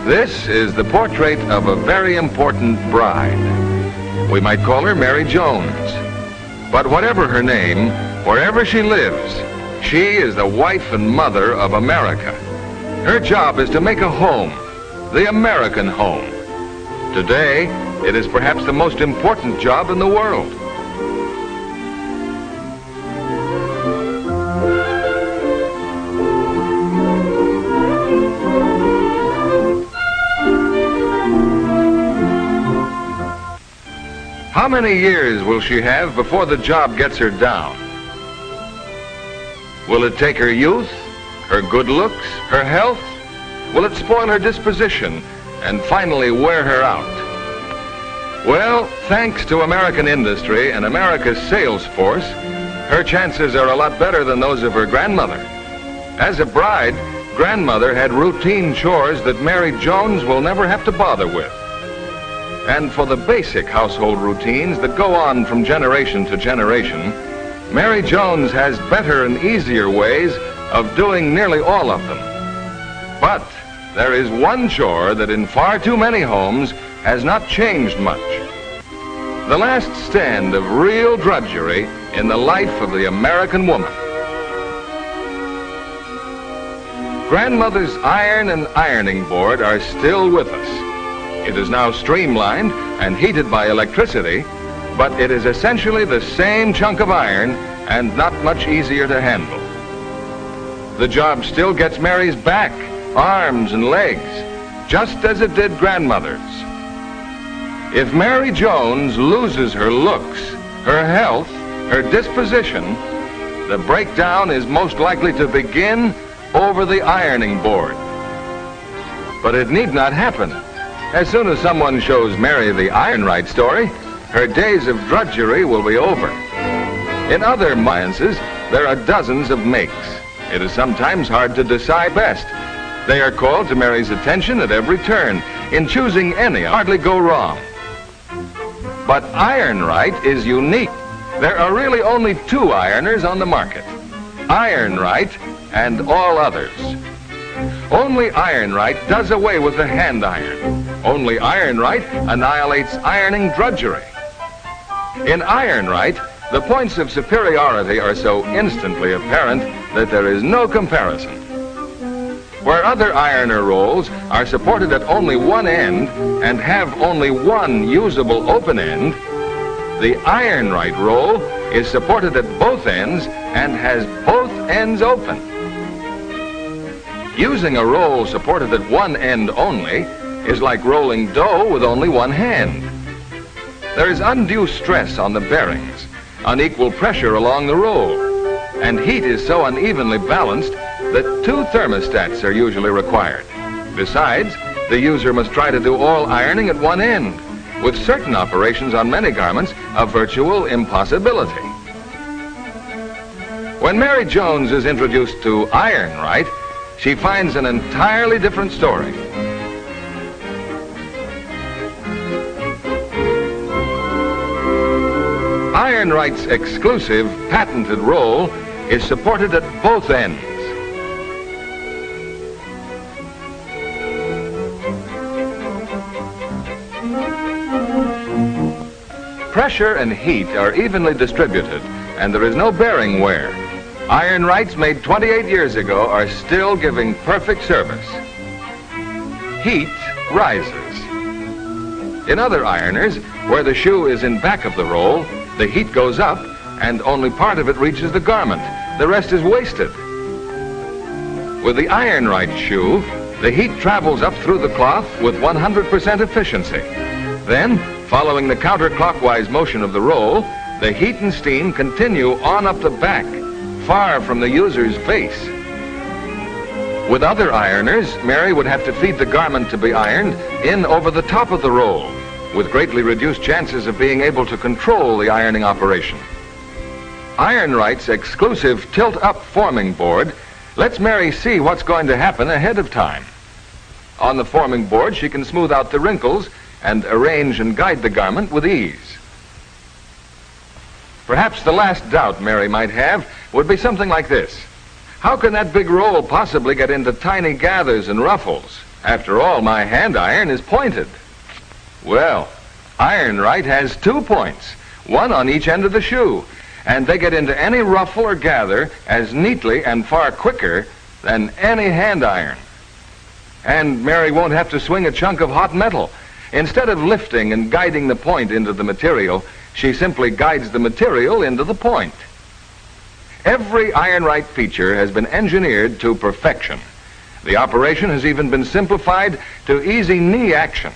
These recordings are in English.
This is the portrait of a very important bride. We might call her Mary Jones. But whatever her name, wherever she lives, she is the wife and mother of America. Her job is to make a home, the American home. Today, it is perhaps the most important job in the world. How many years will she have before the job gets her down? Will it take her youth, her good looks, her health? Will it spoil her disposition and finally wear her out? Well, thanks to American industry and America's sales force, her chances are a lot better than those of her grandmother. As a bride, grandmother had routine chores that Mary Jones will never have to bother with. And for the basic household routines that go on from generation to generation, Mary Jones has better and easier ways of doing nearly all of them. But there is one chore that in far too many homes has not changed much. The last stand of real drudgery in the life of the American woman. Grandmother's iron and ironing board are still with us. It is now streamlined and heated by electricity, but it is essentially the same chunk of iron and not much easier to handle. The job still gets Mary's back, arms, and legs, just as it did grandmother's. If Mary Jones loses her looks, her health, her disposition, the breakdown is most likely to begin over the ironing board. But it need not happen. As soon as someone shows Mary the Ironright story, her days of drudgery will be over. In other appliances, there are dozens of makes. It is sometimes hard to decide best. They are called to Mary's attention at every turn. In choosing any, hardly go wrong. But Ironright is unique. There are really only two ironers on the market, Ironright and all others. Only Ironright does away with the hand iron. Only Ironright annihilates ironing drudgery. In Ironright, the points of superiority are so instantly apparent that there is no comparison. Where other ironer rolls are supported at only one end and have only one usable open end, the Ironright roll is supported at both ends and has both ends open. Using a roll supported at one end only is like rolling dough with only one hand. There is undue stress on the bearings, unequal pressure along the roll, and heat is so unevenly balanced that two thermostats are usually required. Besides, the user must try to do all ironing at one end, with certain operations on many garments a virtual impossibility. When Mary Jones is introduced to Ironright, she finds an entirely different story. Ironright's exclusive, patented roll is supported at both ends. Pressure and heat are evenly distributed, and there is no bearing wear. Ironrights made 28 years ago are still giving perfect service. Heat rises. In other ironers, where the shoe is in back of the roll, the heat goes up and only part of it reaches the garment. The rest is wasted. With the Ironright shoe, the heat travels up through the cloth with 100% efficiency. Then, following the counterclockwise motion of the roll, the heat and steam continue on up the back, far from the user's face. With other ironers, Mary would have to feed the garment to be ironed in over the top of the roll, with greatly reduced chances of being able to control the ironing operation. Ironright's exclusive tilt-up forming board lets Mary see what's going to happen ahead of time. On the forming board, she can smooth out the wrinkles and arrange and guide the garment with ease. Perhaps the last doubt Mary might have would be something like this. How can that big roll possibly get into tiny gathers and ruffles? After all, my hand iron is pointed. Well, Iron-Rite has 2 points, one on each end of the shoe, and they get into any ruffle or gather as neatly and far quicker than any hand iron. And Mary won't have to swing a chunk of hot metal. Instead of lifting and guiding the point into the material, she simply guides the material into the point. Every Iron-Rite feature has been engineered to perfection. The operation has even been simplified to easy knee action.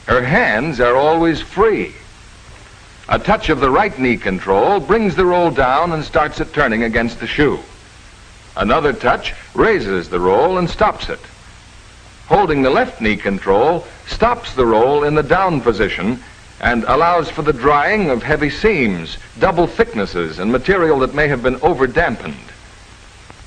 Her hands are always free. A touch of the right knee control brings the roll down and starts it turning against the shoe. Another touch raises the roll and stops it. Holding the left knee control stops the roll in the down position and allows for the drying of heavy seams, double thicknesses, and material that may have been over-dampened.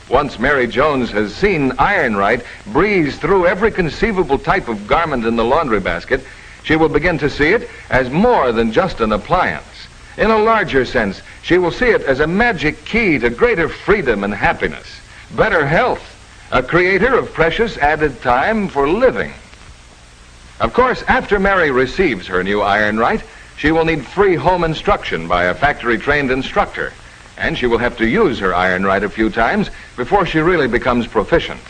Once Mary Jones has seen Iron-Rite breeze through every conceivable type of garment in the laundry basket, she will begin to see it as more than just an appliance. In a larger sense, she will see it as a magic key to greater freedom and happiness, better health, a creator of precious added time for living. Of course, after Mary receives her new Iron-Rite, she will need free home instruction by a factory-trained instructor, and she will have to use her Iron-Rite a few times before she really becomes proficient.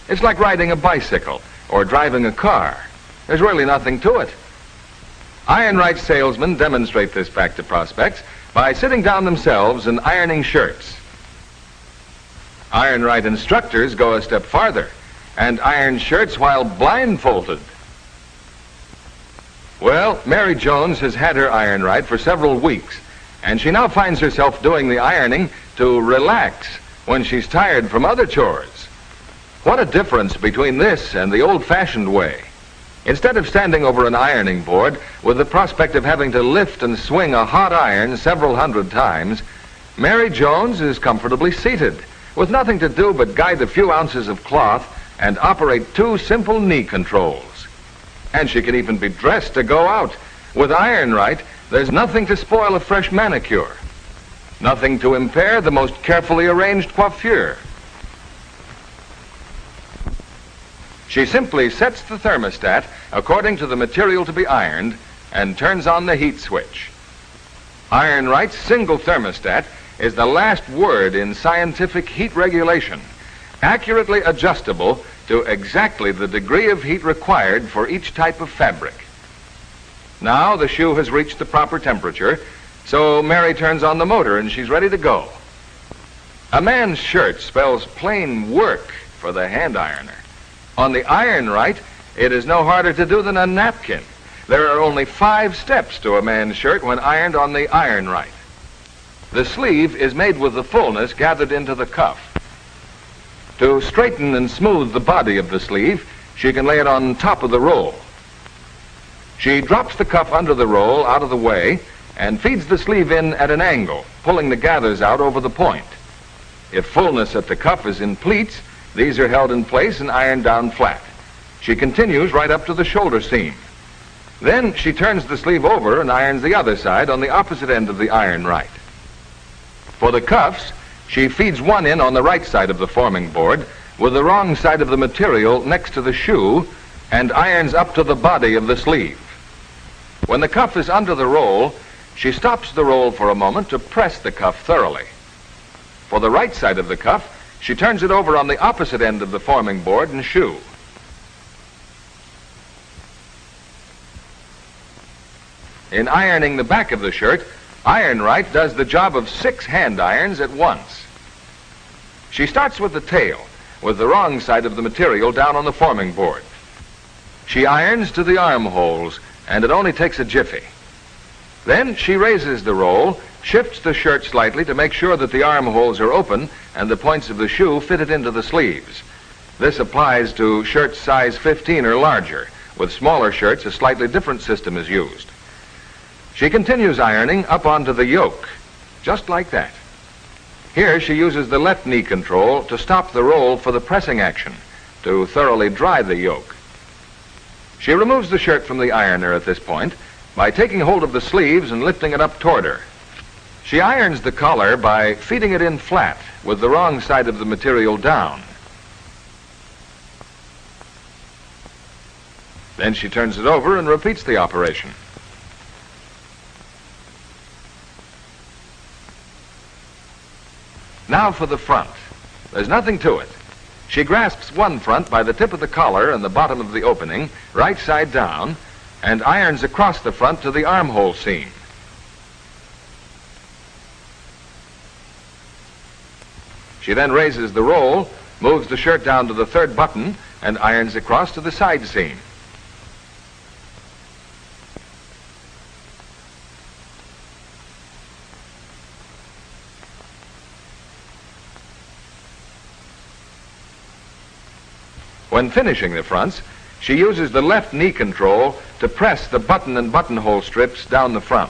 It's like riding a bicycle or driving a car. There's really nothing to it. Iron-Rite salesmen demonstrate this fact to prospects by sitting down themselves and ironing shirts. Iron-Rite instructors go a step farther and iron shirts while blindfolded. Well, Mary Jones has had her Iron-Rite for several weeks, and she now finds herself doing the ironing to relax when she's tired from other chores. What a difference between this and the old-fashioned way. Instead of standing over an ironing board with the prospect of having to lift and swing a hot iron several hundred times, Mary Jones is comfortably seated with nothing to do but guide a few ounces of cloth and operate 2 simple knee controls. And she can even be dressed to go out. With Iron-Rite, there's nothing to spoil a fresh manicure, nothing to impair the most carefully arranged coiffure. She simply sets the thermostat according to the material to be ironed and turns on the heat switch. Iron-Rite's single thermostat is the last word in scientific heat regulation, accurately adjustable to exactly the degree of heat required for each type of fabric. Now the shoe has reached the proper temperature, so Mary turns on the motor and she's ready to go. A man's shirt spells plain work for the hand ironer. On the Iron-Rite, it is no harder to do than a napkin. There are only 5 steps to a man's shirt when ironed on the Iron-Rite. The sleeve is made with the fullness gathered into the cuff. To straighten and smooth the body of the sleeve, she can lay it on top of the roll. She drops the cuff under the roll out of the way and feeds the sleeve in at an angle, pulling the gathers out over the point. If fullness at the cuff is in pleats, these are held in place and ironed down flat. She continues right up to the shoulder seam. Then she turns the sleeve over and irons the other side on the opposite end of the Iron-Rite. For the cuffs, she feeds one in on the right side of the forming board with the wrong side of the material next to the shoe and irons up to the body of the sleeve. When the cuff is under the roll, she stops the roll for a moment to press the cuff thoroughly. For the right side of the cuff, she turns it over on the opposite end of the forming board and shoe. In ironing the back of the shirt, Iron-Rite does the job of 6 hand irons at once. She starts with the tail, with the wrong side of the material down on the forming board. She irons to the armholes, and it only takes a jiffy. Then she raises the roll, shifts the shirt slightly to make sure that the armholes are open and the points of the shoe fitted into the sleeves. This applies to shirts size 15 or larger. With smaller shirts, a slightly different system is used. She continues ironing up onto the yoke, just like that. Here she uses the left knee control to stop the roll for the pressing action, to thoroughly dry the yoke. She removes the shirt from the ironer at this point by taking hold of the sleeves and lifting it up toward her. She irons the collar by feeding it in flat with the wrong side of the material down. Then she turns it over and repeats the operation. Now for the front. There's nothing to it. She grasps one front by the tip of the collar and the bottom of the opening, right side down, and irons across the front to the armhole seam. She then raises the roll, moves the shirt down to the third button, and irons across to the side seam. When finishing the fronts, she uses the left knee control to press the button and buttonhole strips down the front.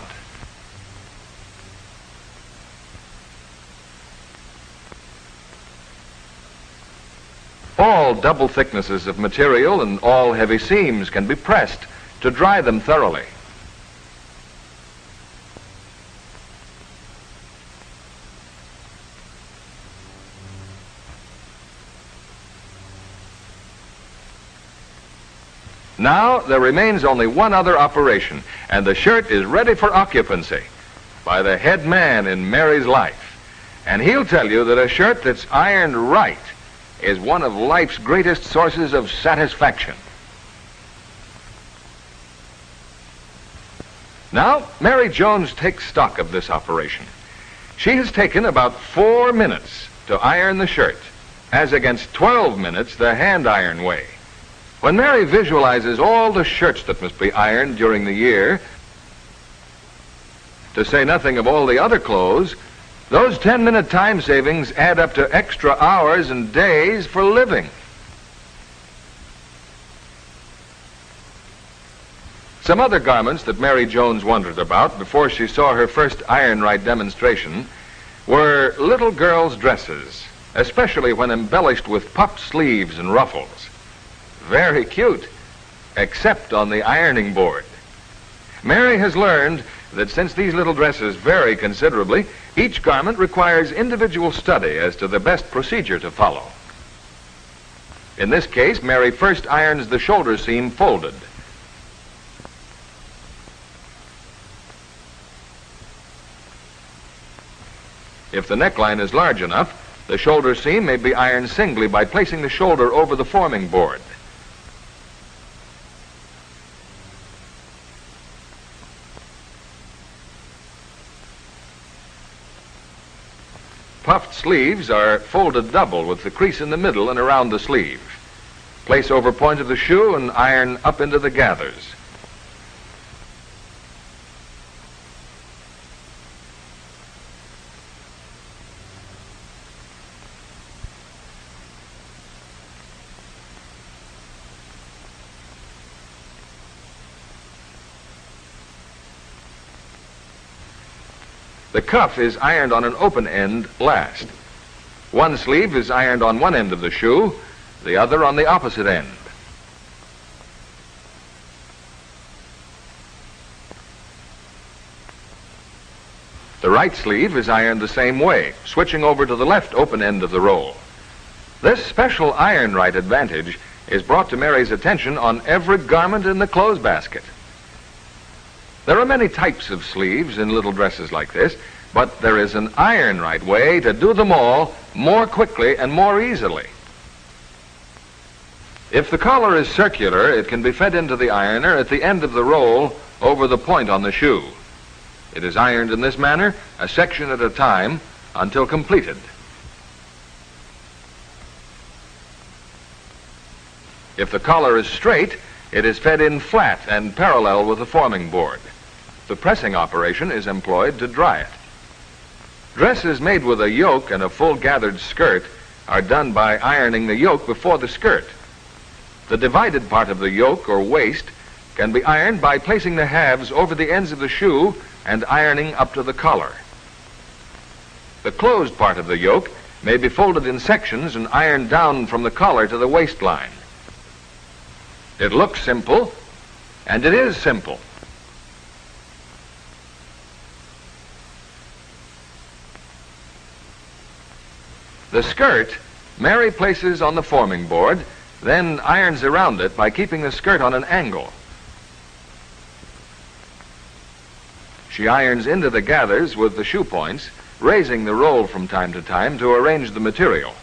All double thicknesses of material and all heavy seams can be pressed to dry them thoroughly. Now there remains only one other operation, and the shirt is ready for occupancy by the head man in Mary's life. And he'll tell you that a shirt that's ironed right is one of life's greatest sources of satisfaction. Now, Mary Jones takes stock of this operation. She has taken about 4 minutes to iron the shirt, as against 12 minutes the hand iron way. When Mary visualizes all the shirts that must be ironed during the year, to say nothing of all the other clothes, those 10-minute time savings add up to extra hours and days for living. Some other garments that Mary Jones wondered about before she saw her first iron-right demonstration were little girls' dresses, especially when embellished with puffed sleeves and ruffles. Very cute, except on the ironing board. Mary has learned that since these little dresses vary considerably, each garment requires individual study as to the best procedure to follow. In this case, Mary first irons the shoulder seam folded. If the neckline is large enough, the shoulder seam may be ironed singly by placing the shoulder over the forming board. Puffed sleeves are folded double with the crease in the middle and around the sleeve. Place over point of the shoe and iron up into the gathers. The cuff is ironed on an open end last. One sleeve is ironed on one end of the shoe, the other on the opposite end. The right sleeve is ironed the same way, switching over to the left open end of the roll. This special iron-right advantage is brought to Mary's attention on every garment in the clothes basket. There are many types of sleeves in little dresses like this, but there is an iron-right way to do them all more quickly and more easily. If the collar is circular, it can be fed into the ironer at the end of the roll over the point on the shoe. It is ironed in this manner, a section at a time, until completed. If the collar is straight, it is fed in flat and parallel with the forming board. The pressing operation is employed to dry it. Dresses made with a yoke and a full gathered skirt are done by ironing the yoke before the skirt. The divided part of the yoke or waist can be ironed by placing the halves over the ends of the shoe and ironing up to the collar. The closed part of the yoke may be folded in sections and ironed down from the collar to the waistline. It looks simple, and it is simple. The skirt Mary places on the forming board then irons around it by keeping the skirt on an angle. She irons into the gathers with the shoe points, raising the roll from time to time to arrange the material.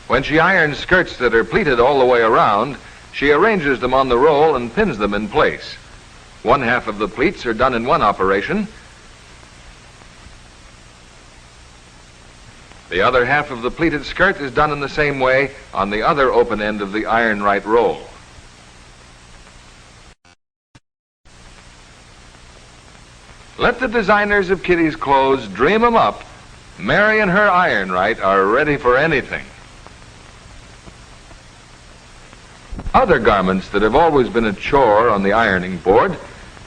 When she irons skirts that are pleated all the way around, she arranges them on the roll and pins them in place. One half of the pleats are done in one operation. The other half of the pleated skirt is done in the same way on the other open end of the iron right roll. Let the designers of Kitty's clothes dream 'em up. Mary and her iron right are ready for anything. Other garments that have always been a chore on the ironing board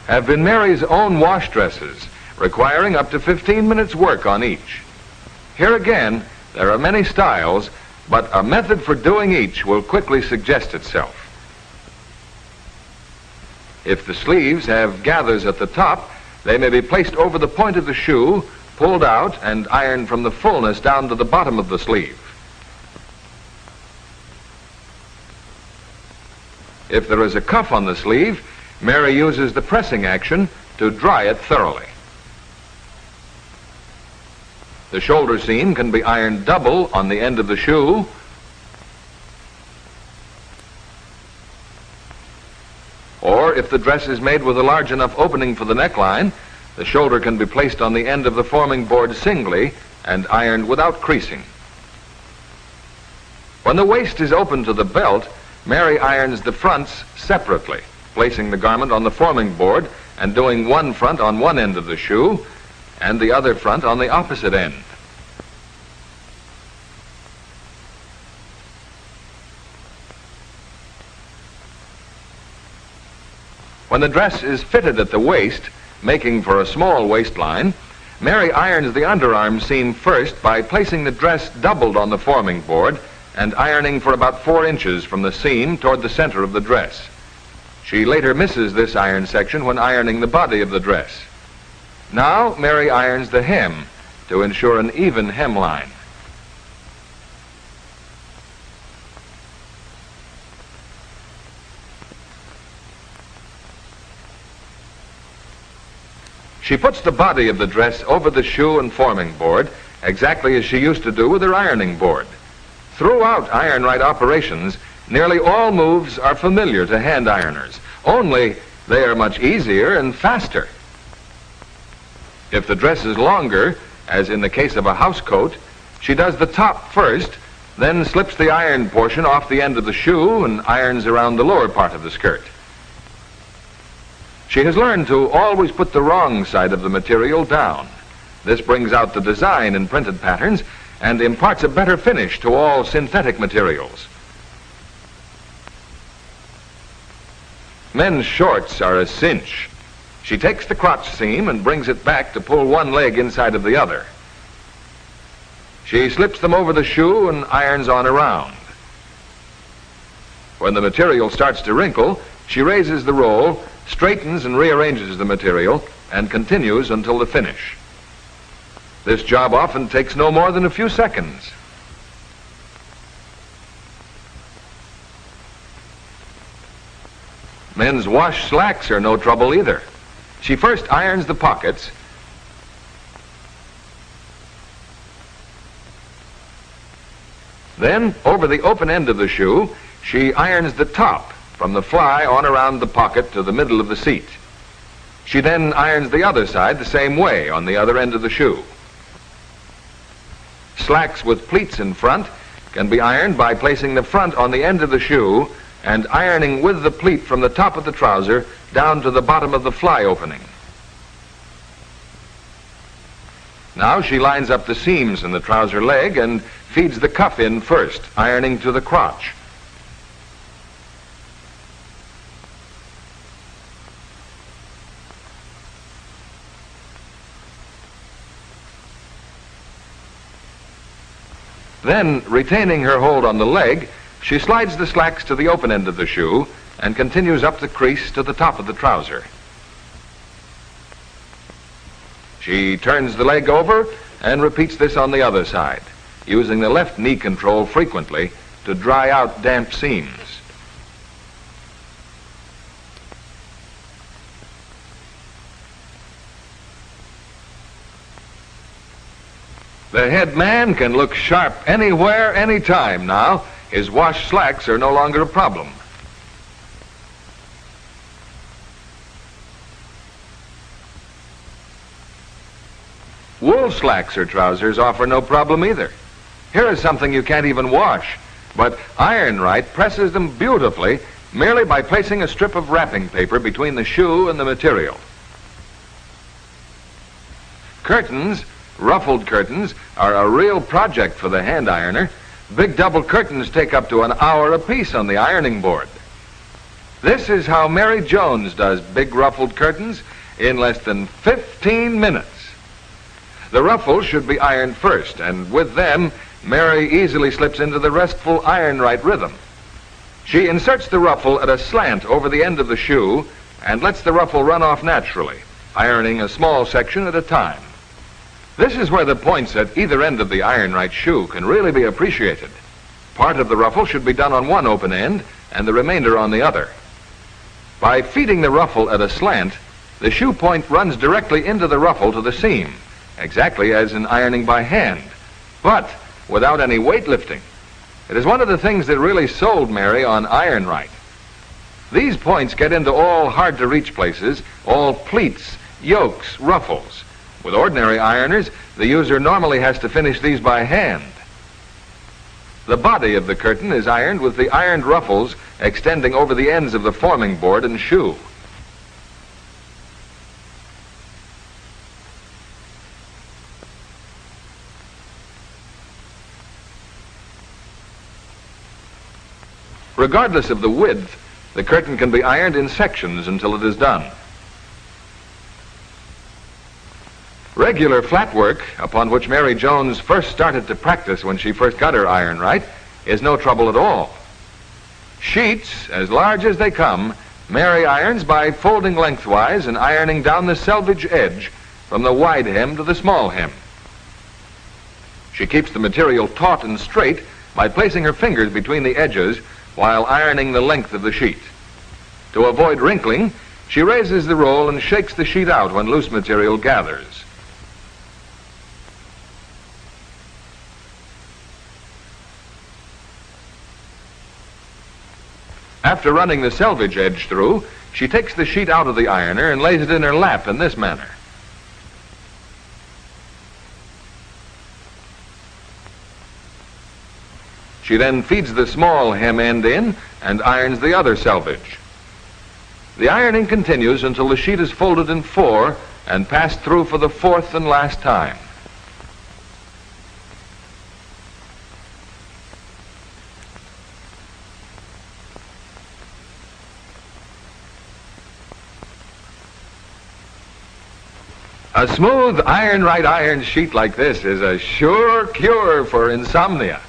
have been Mary's own wash dresses, requiring up to 15 minutes work on each. Here again, there are many styles, but a method for doing each will quickly suggest itself. If the sleeves have gathers at the top, they may be placed over the point of the shoe, pulled out, and ironed from the fullness down to the bottom of the sleeve. If there is a cuff on the sleeve, Mary uses the pressing action to dry it thoroughly. The shoulder seam can be ironed double on the end of the shoe, or if the dress is made with a large enough opening for the neckline, the shoulder can be placed on the end of the forming board singly and ironed without creasing. When the waist is open to the belt, Mary irons the fronts separately, placing the garment on the forming board and doing one front on one end of the shoe and the other front on the opposite end. When the dress is fitted at the waist, making for a small waistline, Mary irons the underarm seam first by placing the dress doubled on the forming board and ironing for about 4 inches from the seam toward the center of the dress. She later misses this iron section when ironing the body of the dress. Now Mary irons the hem to ensure an even hemline. She puts the body of the dress over the shoe and forming board exactly as she used to do with her ironing board. Throughout iron right operations, nearly all moves are familiar to hand ironers, only they are much easier and faster. If the dress is longer, as in the case of a house coat, she does the top first, then slips the iron portion off the end of the shoe and irons around the lower part of the skirt. She has learned to always put the wrong side of the material down. This brings out the design in printed patterns and imparts a better finish to all synthetic materials. Men's shorts are a cinch. She takes the crotch seam and brings it back to pull one leg inside of the other. She slips them over the shoe and irons on around. When the material starts to wrinkle, she raises the roll, straightens and rearranges the material, and continues until the finish. This job often takes no more than a few seconds. Men's wash slacks are no trouble either. She first irons the pockets, then over the open end of the shoe, she irons the top from the fly on around the pocket to the middle of the seat. She then irons the other side the same way on the other end of the shoe. Slacks with pleats in front can be ironed by placing the front on the end of the shoe and ironing with the pleat from the top of the trouser down to the bottom of the fly opening. Now she lines up the seams in the trouser leg and feeds the cuff in first, ironing to the crotch. Then, retaining her hold on the leg, she slides the slacks to the open end of the shoe and continues up the crease to the top of the trouser. She turns the leg over and repeats this on the other side. using the left knee control frequently to dry out damp seams. The head man can look sharp anywhere, anytime now. His wash slacks are no longer a problem. Wool slacks or trousers offer no problem either. Here is something you can't even wash, but Iron Right presses them beautifully merely by placing a strip of wrapping paper between the shoe and the material. Curtains, ruffled curtains, are a real project for the hand ironer. Big double curtains take up to an hour apiece on the ironing board. This is how Mary Jones does big ruffled curtains in less than 15 minutes. The ruffles should be ironed first, and with them, Mary easily slips into the restful Iron Right rhythm. She inserts the ruffle at a slant over the end of the shoe and lets the ruffle run off naturally, ironing a small section at a time. This is where the points at either end of the Iron Right shoe can really be appreciated. Part of the ruffle should be done on one open end and the remainder on the other. By feeding the ruffle at a slant, the shoe point runs directly into the ruffle to the seam, exactly as in ironing by hand, but without any weightlifting. It is one of the things that really sold Mary on Iron Right. These points get into all hard-to-reach places, all pleats, yokes, ruffles. With ordinary ironers, the user normally has to finish these by hand. The body of the curtain is ironed with the ironed ruffles extending over the ends of the forming board and shoe. Regardless of the width, the curtain can be ironed in sections until it is done. Regular flat work, upon which Mary Jones first started to practice when she first got her Iron Right, is no trouble at all. Sheets, as large as they come, Mary irons by folding lengthwise and ironing down the selvage edge from the wide hem to the small hem. She keeps the material taut and straight by placing her fingers between the edges while ironing the length of the sheet. To avoid wrinkling, she raises the roll and shakes the sheet out when loose material gathers. After running the selvage edge through, she takes the sheet out of the ironer and lays it in her lap in this manner. She then feeds the small hem end in and irons the other selvage. The ironing continues until the sheet is folded in four and passed through for the fourth and last time. A smooth Iron Right iron sheet like this is a sure cure for insomnia.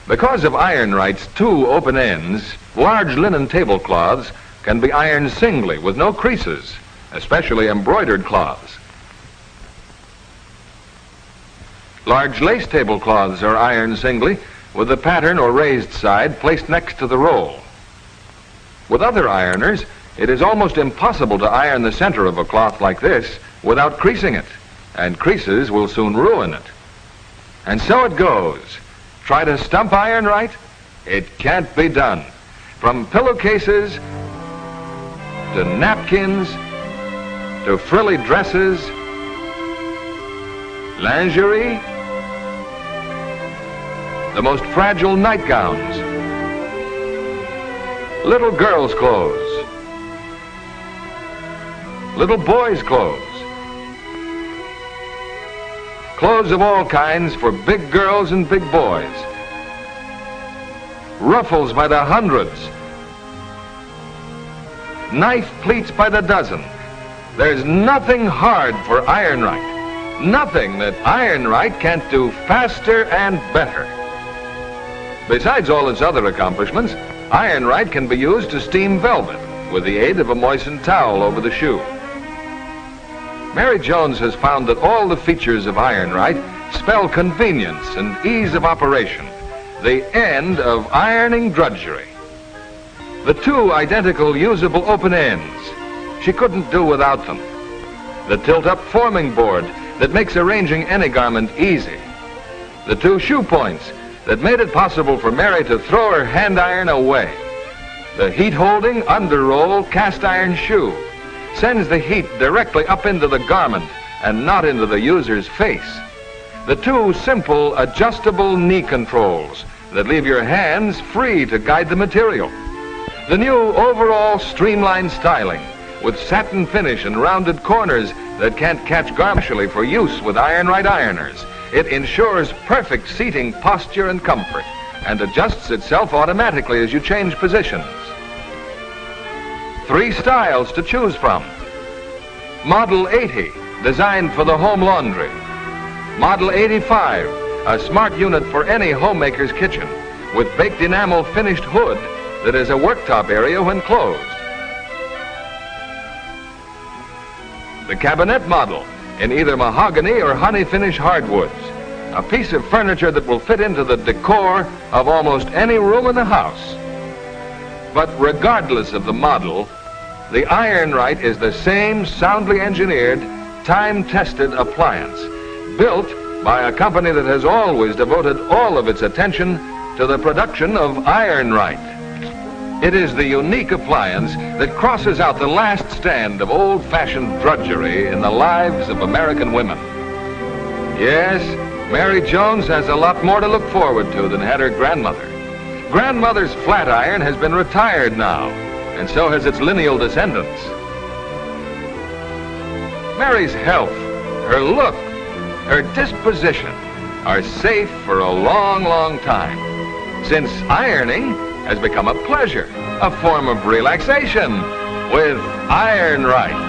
Because of Iron Right's two open ends, large linen tablecloths can be ironed singly with no creases, especially embroidered cloths. Large lace tablecloths are ironed singly with the pattern or raised side placed next to the roll. With other ironers, it is almost impossible to iron the center of a cloth like this without creasing it, and creases will soon ruin it. And so it goes. Try to stump Iron Right? It can't be done. From pillowcases to napkins to frilly dresses, lingerie, the most fragile nightgowns, little girls' clothes, little boys' clothes, clothes of all kinds for big girls and big boys, ruffles by the hundreds, knife pleats by the dozen. There's nothing hard for Iron Right, nothing that Iron Right can't do faster and better. Besides all its other accomplishments, Iron Right can be used to steam velvet with the aid of a moistened towel over the shoe. Mary Jones has found that all the features of Iron-Rite spell convenience and ease of operation, the end of ironing drudgery. The two identical usable open ends, she couldn't do without them. The tilt-up forming board that makes arranging any garment easy. The two shoe points that made it possible for Mary to throw her hand iron away. The heat-holding under-roll cast iron shoe sends the heat directly up into the garment and not into the user's face. The two simple adjustable knee controls that leave your hands free to guide the material. The new overall streamlined styling with satin finish and rounded corners that can't catch garment for use with Iron-Rite ironers. It ensures perfect seating posture and comfort and adjusts itself automatically as you change positions. 3 styles to choose from. Model 80, designed for the home laundry. Model 85, a smart unit for any homemaker's kitchen with baked enamel finished hood that is a worktop area when closed. The cabinet model in either mahogany or honey finish hardwoods, a piece of furniture that will fit into the decor of almost any room in the house. But regardless of the model, the Iron-Rite is the same soundly engineered, time-tested appliance, built by a company that has always devoted all of its attention to the production of Iron-Rite. It is the unique appliance that crosses out the last stand of old-fashioned drudgery in the lives of American women. Yes, Mary Jones has a lot more to look forward to than had her grandmother. Grandmother's flat iron has been retired now, and so has its lineal descendants. Mary's health, her look, her disposition are safe for a long, long time, since ironing has become a pleasure, a form of relaxation with Iron-Rite.